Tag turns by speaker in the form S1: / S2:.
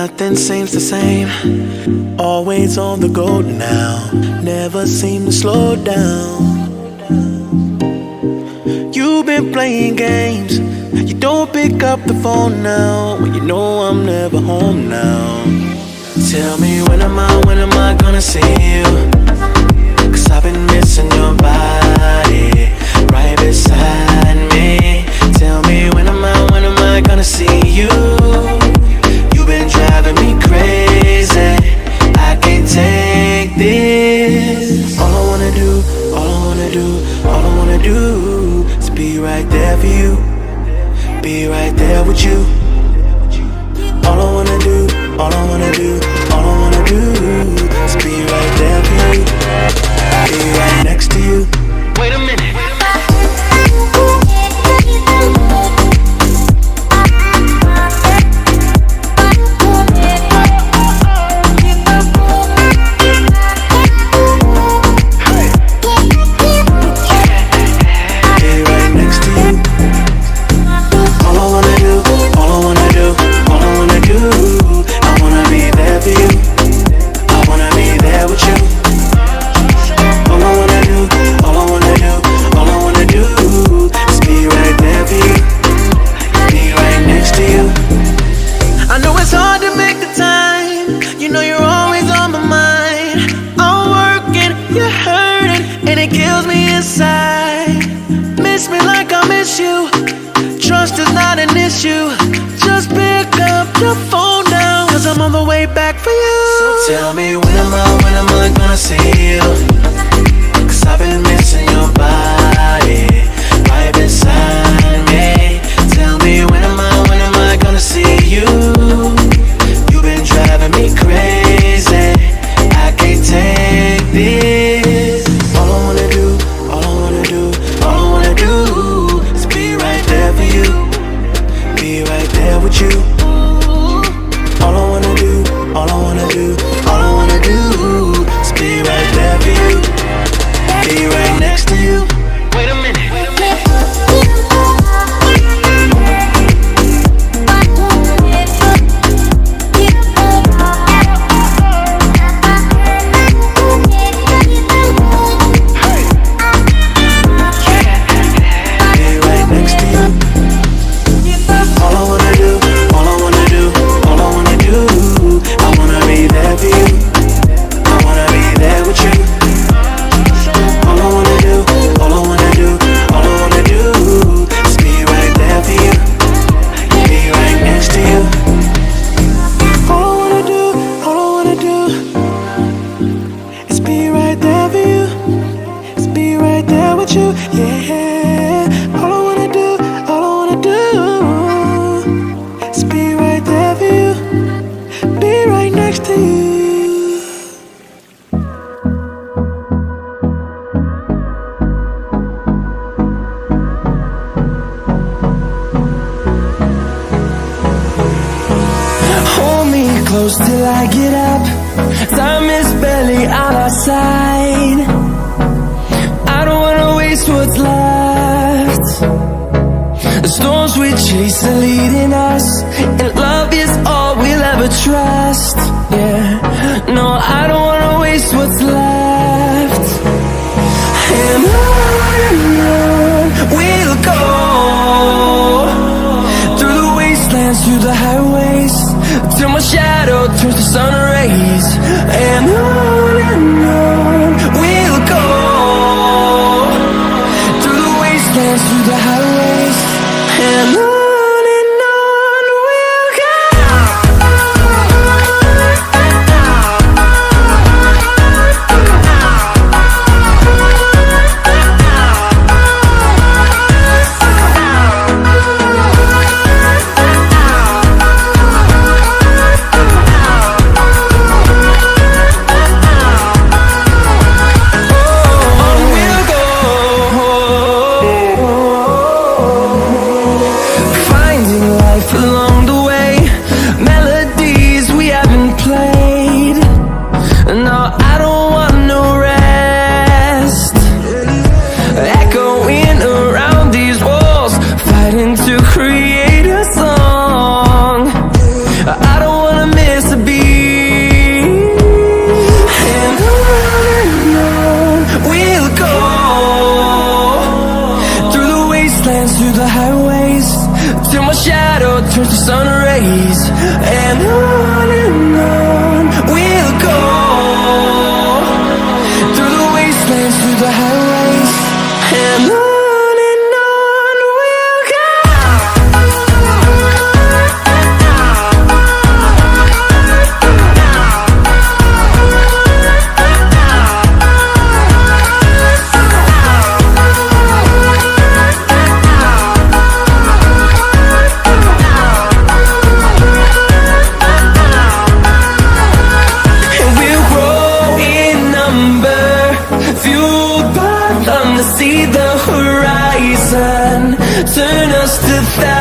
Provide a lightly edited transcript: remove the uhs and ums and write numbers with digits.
S1: Nothing seems the same. Always on the go now. Never seem to slow down. You've been playing games. You don't pick up the phone now when you know I'm never home now. Tell me when am I gonna see you? 'Cause I've been missing your body right beside me. Tell me when am I gonna see you? You've been driving me crazy. I can't take this. All I wanna do is be right there for you. Be right there with you. All I wanna do is be right there for you. Be right next to you. Wait a minute. Just pick up your phone now, 'cause I'm on the way back for you. So tell me when am I gonna see you? 'Cause I've been missing your body right beside me. Tell me when am I gonna see you? You've been driving me crazy. I can't take this. All I wanna do is be right there for you. Be right there with you. All I wanna do is be right there for you. Be right next to you. Wait a minute.
S2: Till I get up, time is barely on our side. I don't wanna waste what's left. The storms we chase are leading us, and love is all we'll ever trust. Yeah, no, I don't wanna waste what's left. And on we'll go, through the wastelands, through the highways, till my shadow turns to sun rays. And on we'll go, through the wastelands, through the highways. And on we'll go. the highways, till my shadow turns to sun rays. And on we'll go, through the wastelands, through the highways. And on we'll go. Fueled by them to see the horizon, turn us to thousands.